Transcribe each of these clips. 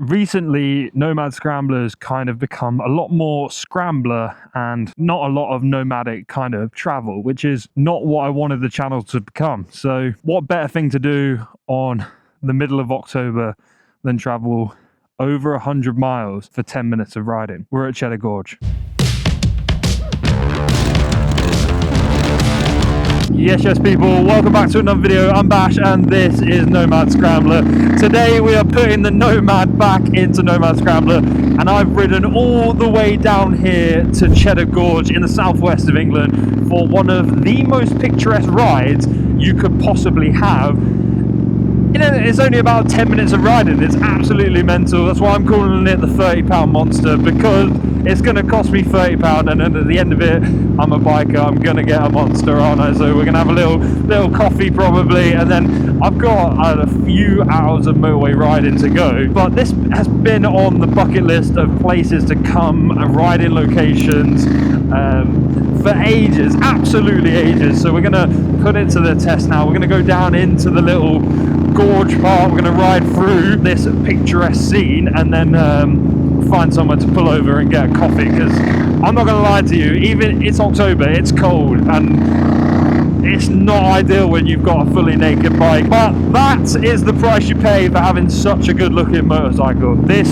Recently, Nomad Scramblers kind of become a lot more scrambler and not a lot of nomadic kind of travel, which is not what I wanted the channel to become. So what better thing to do on the middle of October than travel over 100 miles for 10 minutes of riding. We're at Cheddar Gorge. Yes people, welcome back to another video. I'm Bash and this is Nomad Scrambler. Today we are putting the Nomad back into Nomad Scrambler, and I've ridden all the way down here to Cheddar Gorge in the southwest of England for one of the most picturesque rides you could possibly have. You know, it's only about 10 minutes of riding. It's absolutely mental. That's why I'm calling it the £30 monster, because it's going to cost me £30, and then at the end of it, I'm a biker. I'm going to get a monster, aren't I? So we're going to have a little coffee probably, and then I've got a few hours of motorway riding to go. But this has been on the bucket list of places to come and riding locations for ages, absolutely ages. So we're going to put it to the test now. We're going to go down into the little gorge part. We're going to ride through this picturesque scene and then find somewhere to pull over and get a coffee, because I'm not going to lie to you, even it's October, it's cold and it's not ideal when you've got a fully naked bike, but that is the price you pay for having such a good looking motorcycle. This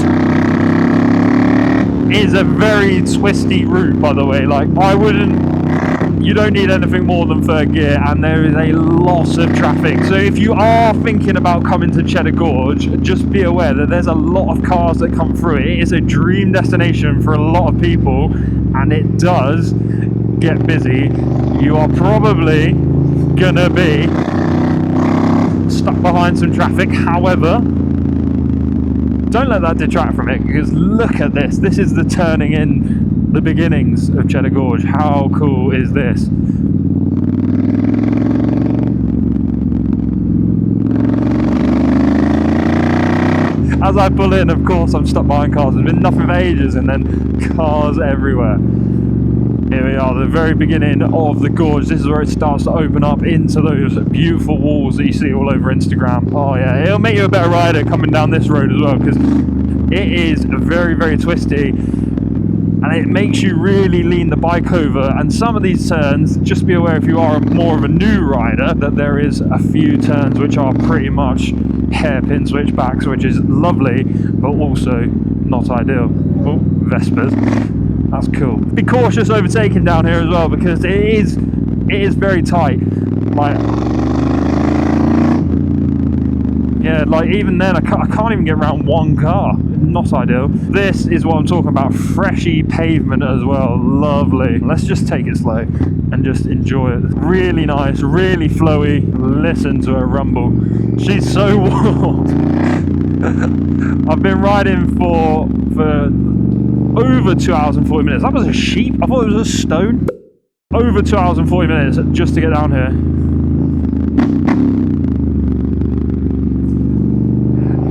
is a very twisty route, by the way. Like, you don't need anything more than third gear, and there is a lot of traffic. So if you are thinking about coming to Cheddar Gorge, just be aware that there's a lot of cars that come through. It is a dream destination for a lot of people, and it does get busy. You are probably gonna be stuck behind some traffic. However, don't let that detract from it, because look at this. This is the turning in, the beginnings of Cheddar Gorge. How cool is this? As I pull in, of course, I'm stuck behind cars. There's been nothing for ages, and then cars everywhere. Here we are, the very beginning of the gorge. This is where it starts to open up into those beautiful walls that you see all over Instagram. Oh yeah, it'll make you a better rider coming down this road as well, because it is very, very twisty. And it makes you really lean the bike over. And some of these turns, just be aware if you are more of a new rider, that there is a few turns which are pretty much hairpin switchbacks, which is lovely, but also not ideal. Oh, Vespers. That's cool. Be cautious overtaking down here as well, because it is very tight. Like, yeah, like even then I can't even get around one car. Not ideal. This is what I'm talking about. Freshy pavement as well. Lovely. Let's just take it slow and just enjoy it. Really nice, really flowy. Listen to her rumble. She's so warm. I've been riding for over 2 hours and 40 minutes. That was a sheep. I thought it was a stone. Over 2 hours and 40 minutes just to get down here.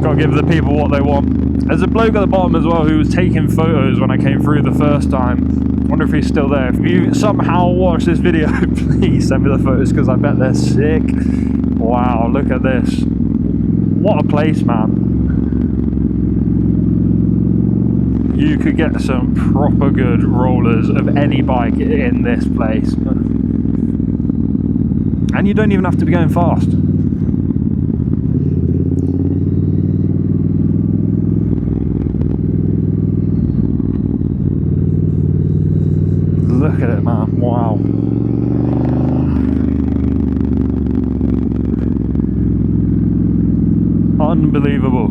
Gotta give the people what they want. There's a bloke at the bottom as well who was taking photos when I came through the first time. I wonder if he's still there. If you somehow watch this video, please send me the photos, because I bet they're sick. Wow, look at this. What a place, man. You could get some proper good rollers of any bike in this place. And you don't even have to be going fast. Look at it, man. Wow. Unbelievable.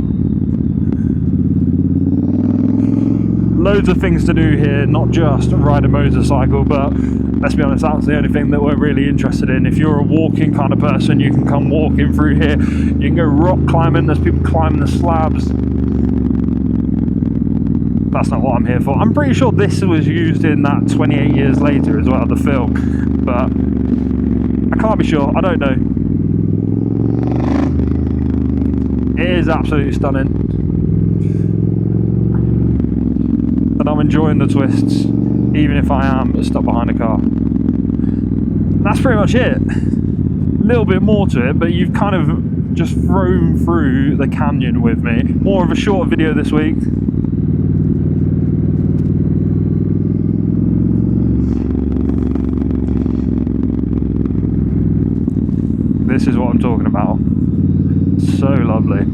Loads of things to do here, not just ride a motorcycle, but let's be honest, that's the only thing that we're really interested in. If you're a walking kind of person, you can come walking through here. You can go rock climbing. There's people climbing the slabs. That's not what I'm here for. I'm pretty sure this was used in that 28 Years Later as well, the film, but I can't be sure. I don't know. It is absolutely stunning, and I'm enjoying the twists, even if I am stuck behind a car. That's pretty much it. A little bit more to it, but you've kind of just roam through the canyon with me. More of a short video this week. This is what I'm talking about. So lovely.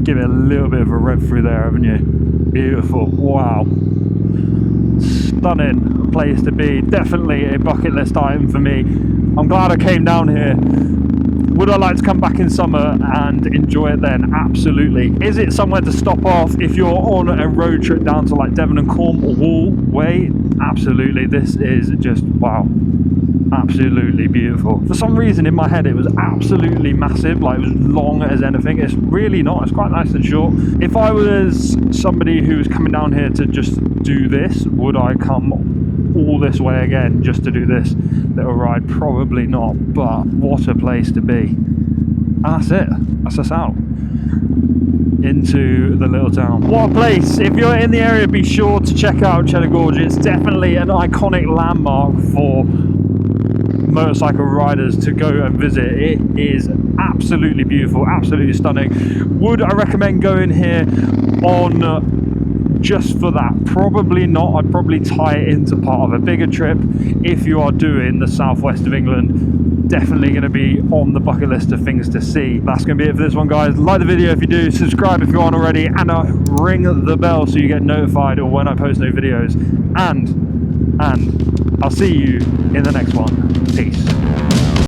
Give it a little bit of a rev through there, haven't you? Beautiful. Wow. Stunning place to be. Definitely a bucket list item for me. I'm glad I came down here. Would I like to come back in summer and enjoy it then? Absolutely. Is it somewhere to stop off if you're on a road trip down to like Devon and Cornwall way? Absolutely. This is just wow. Absolutely beautiful. For some reason in my head it was absolutely massive, like it was long as anything. It's really not. It's quite nice and short. If I was somebody who was coming down here to just do this, would I come all this way again just to do this little ride? Probably not, but what a place to be. And that's it. That's us out into the little town. What a place. If you're in the area, be sure to check out Cheddar Gorge. It's definitely an iconic landmark for motorcycle riders to go and visit. It is absolutely beautiful, absolutely stunning. Would I recommend going here on just for that? Probably not. I'd probably tie it into part of a bigger trip. If you are doing the southwest of England, definitely going to be on the bucket list of things to see. That's going to be it for this one, guys. Like the video if you do, subscribe if you aren't already, and ring the bell so you get notified when I post new videos. And I'll see you in the next one.